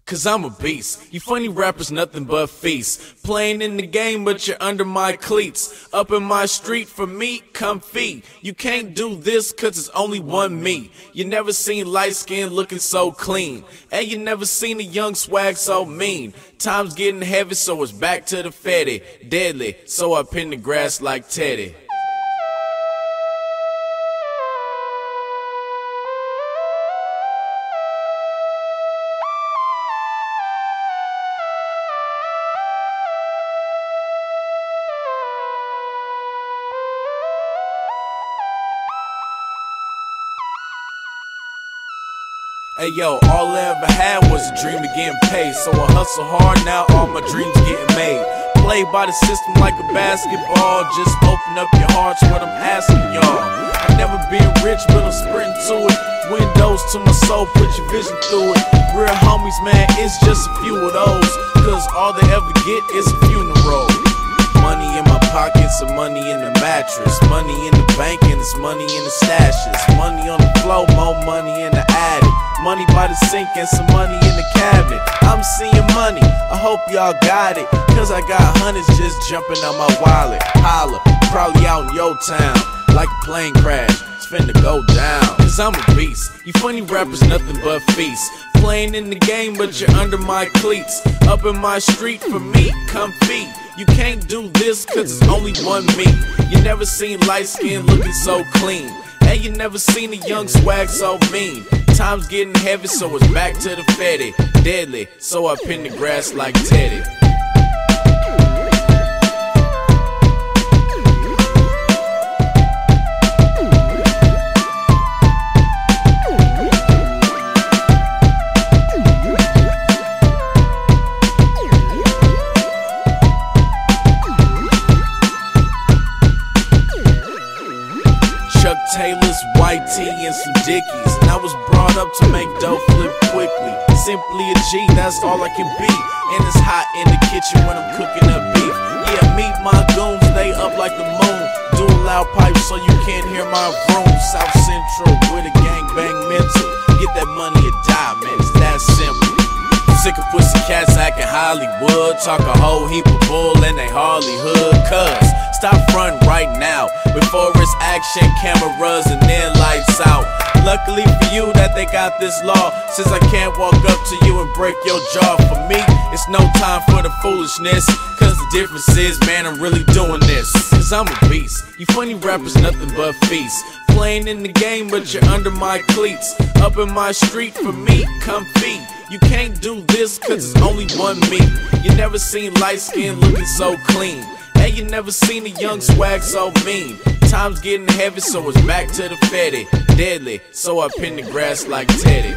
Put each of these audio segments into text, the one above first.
Cause I'm a beast. You funny rappers nothing but feast. Playing in the game but you're under my cleats. Up in my street for me, come feed. You can't do this cause it's only one me. You never seen light skin looking so clean. And you never seen a young swag so mean. Time's getting heavy so it's back to the fetty. Deadly, so I pin the grass like Teddy. Hey yo, all I ever had was a dream of getting paid. So I hustle hard, now all my dreams getting made. Play by the system like a basketball. Just open up your hearts, what I'm asking y'all. I've never been rich, but I'm sprinting to it. Windows to my soul, put your vision through it. Real homies, man, it's just a few of those. Cause all they ever get is a funeral. Money in my pockets, some money in the mattress. Money in the bank and it's money in the stashes. Money on the floor, more money in the attic. Money by the sink and some money in the cabinet. I'm seeing money, I hope y'all got it. Cause I got hundreds just jumping on my wallet. Holla, probably out in your town. Like a plane crash, it's finna go down. Cause I'm a beast, you funny rappers nothing but feast. Playing in the game but you're under my cleats. Up in my street for me, come feed. You can't do this cause it's only one me. You never seen light skin looking so clean. And you never seen a young swag so mean. Time's getting heavy so it's back to the fetty. Deadly, so I pin the grass like Teddy. Chuck Taylors, white tee, and some Dickies. And I was brought up to make dough flip quickly. Simply a G, that's all I can be. And it's hot in the kitchen when I'm cooking up beef. Yeah, meet my goons, they up like the moon. Do a loud pipe so you can't hear my vroom. South Central with a gangbang mental. Get that money or die, man, it's that simple. Sick of pussy cats acting Hollywood. Talk a whole heap of bull and they hardly hood. Cuz stop frontin' right now before it's action, cameras, and then lights out. Luckily for you that they got this law, since I can't walk up to you and break your jaw. For me, it's no time for the foolishness. Cause the difference is, man, I'm really doing this. Cause I'm a beast, you funny rappers nothing but feast. Playing in the game but you're under my cleats. Up in my street for me, come feed. You can't do this cause it's only one me. You never seen light skin looking so clean. And you never seen a young swag so mean. Time's getting heavy so it's back to the fetty. Deadly, so I pin the grass like Teddy.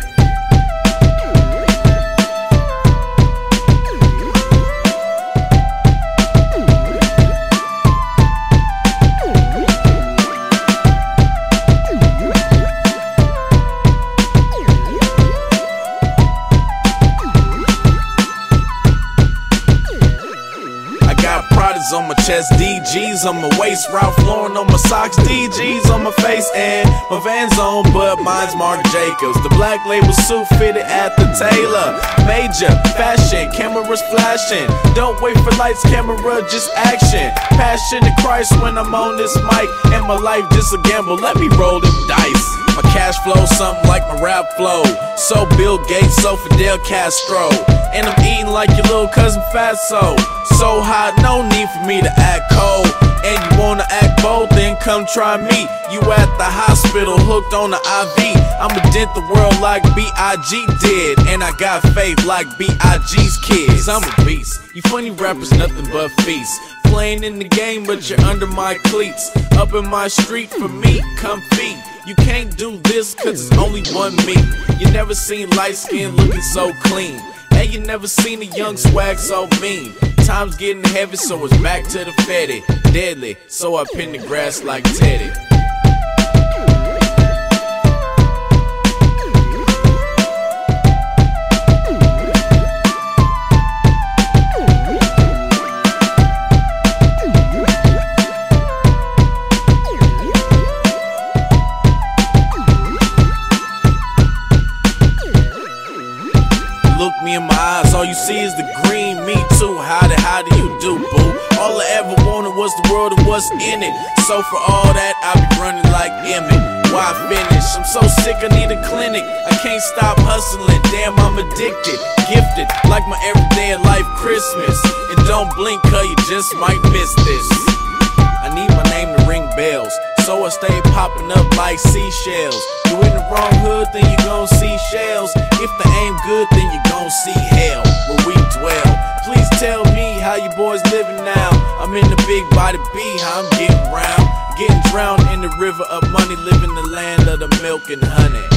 On my chest, DGs on my waist, Ralph Lauren on my socks, DGs on my face, and my Vans on, but mine's Marc Jacobs. The black label suit fitted at the tailor. Major fashion, cameras flashing. Don't wait for lights, camera, just action. Passion to Christ when I'm on this mic, and my life just a gamble. Let me roll them dice. My cash flow something like my rap flow. So Bill Gates, so Fidel Castro. And I'm eating like your little cousin Fatso. So hot, no need for me to act cold. And you wanna act bold, then come try me. You at the hospital, hooked on the IV. I'ma dent the world like B.I.G. did. And I got faith like B.I.G.'s kids. I'm a beast, you funny rappers nothing but feast. Playing in the game but you're under my cleats. Up in my street for me, come feed. You can't do this cause it's only one me. You never seen light skin looking so clean. And you never seen a young swag so mean. Time's getting heavy so it's back to the fetty. Deadly, so I pin the grass like Teddy. Look me in my eyes, all you see is the green. Me too, how do you do, boo? All I ever wanted was the world and what's in it. So for all that, I be running like Emmett. Why finish? I'm so sick, I need a clinic. I can't stop hustling, damn, I'm addicted. Gifted, like my everyday life Christmas. And don't blink, cause you just might miss this. I need my name to ring bells, so I stay popping up like seashells. You in the wrong hood, then you gon' see shells. If the aim good, then you gon' see hell where we dwell. Please tell me how you boys living now. I'm in the big body B, how I'm getting round. Getting drowned in the river of money, living the land of the milk and honey.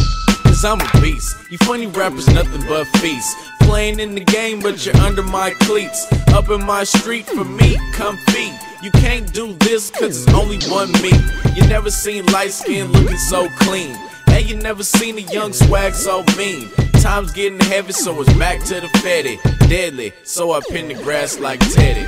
Cause I'm a beast, you funny rappers nothing but feast. Playing in the game but you're under my cleats. Up in my street for me, come feed. You can't do this cause it's only one me. You never seen light skin looking so clean. And you never seen a young swag so mean. Time's getting heavy so it's back to the fetty. Deadly, so I pin the grass like Teddy.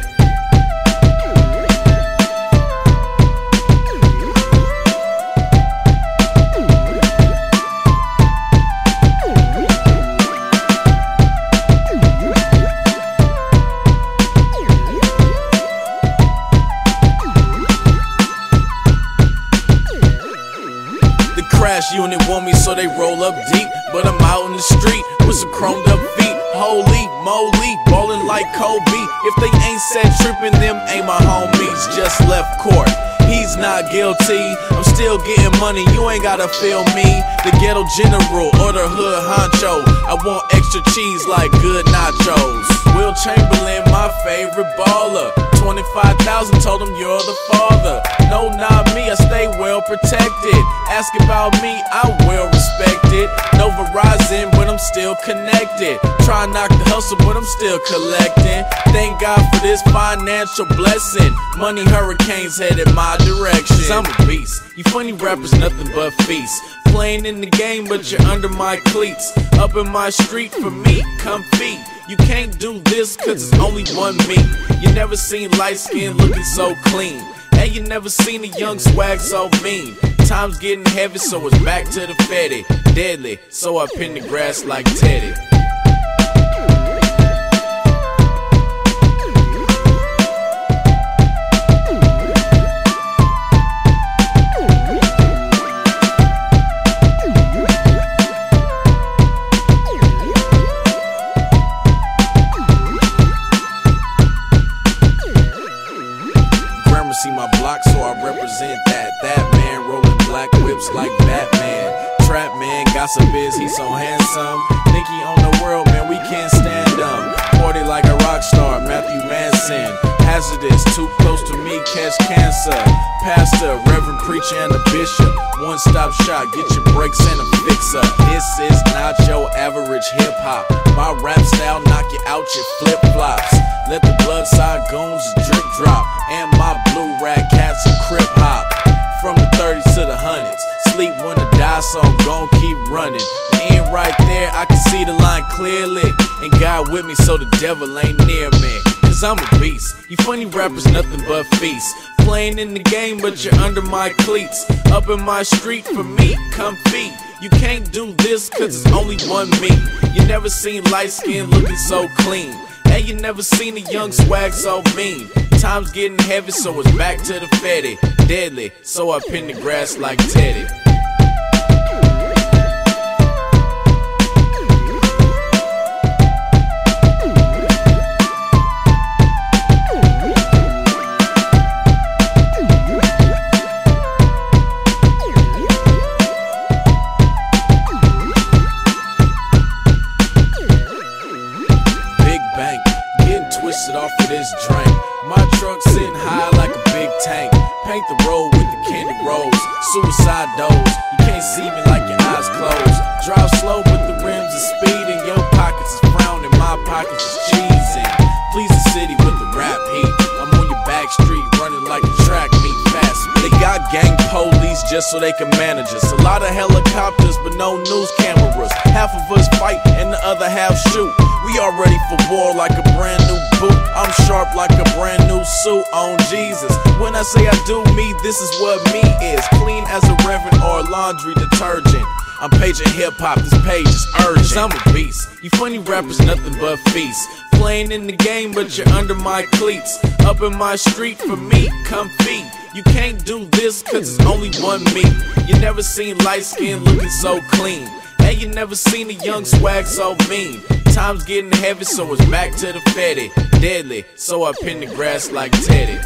Crash unit want me so they roll up deep, but I'm out in the street with some chromed up feet. Holy moly, ballin' like Kobe. If they ain't set trippin', them ain't my homies. Just left court, he's not guilty. I'm still getting money, you ain't gotta feel me. The ghetto general or the hood honcho. I want extra cheese like good nachos. Will Chamberlain, my favorite baller. 25,000, told him you're the father. No, not me, I stay well protected. Ask about me, I'm well respected. No Verizon, but I'm still connected. Try knock the hustle, but I'm still collecting. Thank God for this financial blessing. Money hurricanes headed my direction. Cause I'm a beast, you funny rappers nothing but feast. Playing in the game, but you're under my cleats. Up in my street for me, come feed. You can't do this cause it's only one me. You never seen light skin looking so clean. And you never seen a young swag so mean. Time's getting heavy so it's back to the fetty. Deadly, so I pin the grass like Teddy. See my block, so I represent that. That man rolling black whips like Batman. Trap man, gossip is, he so handsome. Think he on the world, man, we can't stand him. Party like a rock star, Matthew Manson. Hazardous, too close to me, catch cancer. Pastor, reverend preacher, and a bishop. One-stop shop, get your breaks and a fix-up. This is not your average hip-hop. My rap style knock you out your flip-flops. Let the blood side goons drip drop. And my blue rag cats and crip hop. From the 30s to the hundreds. Sleep when I die, so I'm gon' keep running. The end right there, I can see the line clearly. And God with me, so the devil ain't near me. Cause I'm a beast, you funny rappers nothing but feast. Playing in the game, but you're under my cleats. Up in my street for me, come feed. You can't do this cause it's only one me. You never seen light skin looking so clean. And you never seen a young swag so mean. Time's getting heavy so it's back to the fetty. Deadly, so I pin the grass like Teddy. Twisted off of this drink. My truck sitting high like a big tank. Paint the road with the candy rose. Suicide doors, you can't see me like your eyes closed. Drive slow but the rims are speeding. Your pockets is frowning, my pockets is cheesing. Please the city with the rap heat. I'm on your back street running like a track meet fast. They got gang police just so they can manage us. A lot of helicopters but no news cameras. Half of us fight and the other half shoot. We are ready for war like a brand new boot. I'm sharp like a brand new suit on Jesus. When I say I do me, this is what me is. Clean as a reverend or laundry detergent. I'm paging hip-hop, this page is urgent. 'Cause I'm a beast. You funny rappers, nothing but feast. Playing in the game, but you're under my cleats. Up in my street for me, come feed. You can't do this, cause it's only one me. You never seen light skin looking so clean. Hey, you never seen a young swag so mean. Time's getting heavy, so it's back to the fetty. Deadly, so I pin the grass like Teddy.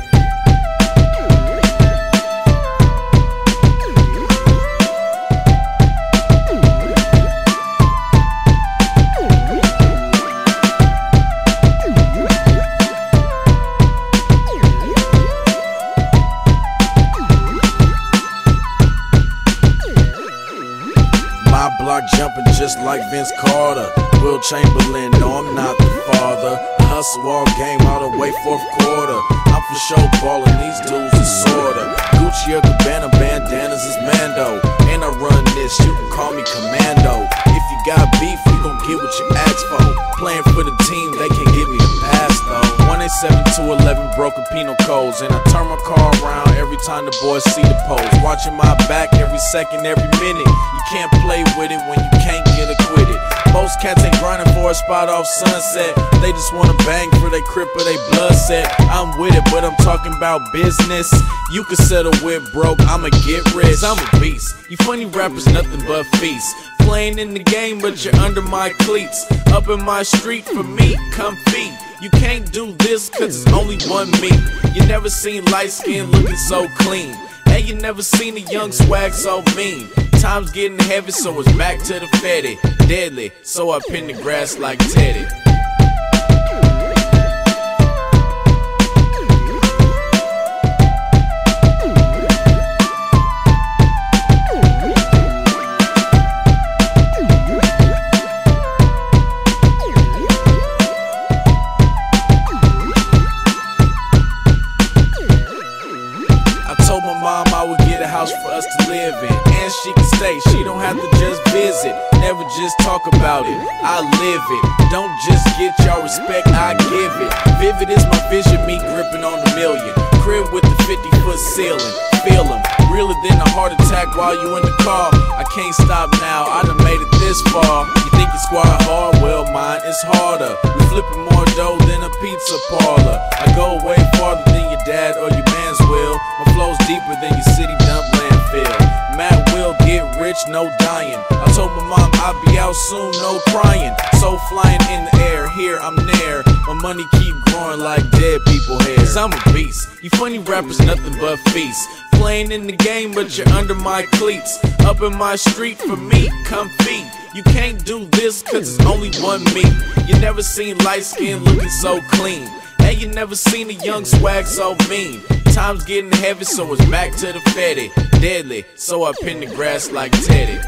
My block jumping just like Vince Carter. Will Chamberlain, no, I'm not the father. I hustle all game all the way fourth quarter. I'm for sure ballin', these dudes is sorta. Gucci or Gabbana, bandanas is Mando. And I run this, you can call me Commando. If you got beef, you gon' get what you asked for. Playing for the team, they can't give me the pass though. 187-211 broken penal codes. And I turn my car around every time the boys see the pose. Watching my back every second, every minute. You can't play with it when you can't get acquitted. Most cats ain't grinding for a spot off Sunset. They just wanna bang for they crib or they blood set. I'm with it, but I'm talking about business. You can settle with broke, I'ma get rich. I'm a beast. You funny rappers, nothing but feast. Playing in the game, but you're under my cleats. Up in my street for me, come feed. You can't do this, cause it's only one me. You never seen light skin looking so clean. Hey, you never seen a young swag so mean. Time's getting heavy, so it's back to the fetty. Deadly, so I pin the grass like Teddy. Told my mom I would get a house for us to live in, and she can stay, she don't have to just visit. Never just talk about it, I live it. Don't just get y'all respect, I give it. Vivid is my vision, me gripping on a million. Crib with the 50-foot ceiling, feel them. Realer than a heart attack while you in the car. I can't stop now, I done made it this far. You think your squad hard? Well, mine is harder. We flipping more dough than a pizza parlor. I go way farther than your dad or your man's will. My flow's deeper than your city dump landfill. Matt will get rich, no dying. I told my mom I'll be out soon, no crying. So flying in the air, here I'm there. My money keep growing like dead people hair. 'Cause I'm a beast. You funny rappers, nothing but feast. Playing in the game, but you're under my cleats. Up in my street for me, come feed. You can't do this, cause it's only one me. You never seen light skin looking so clean. Hey, you never seen a young swag so mean. Time's getting heavy, so it's back to the fetty. Deadly, so I pin the grass like Teddy.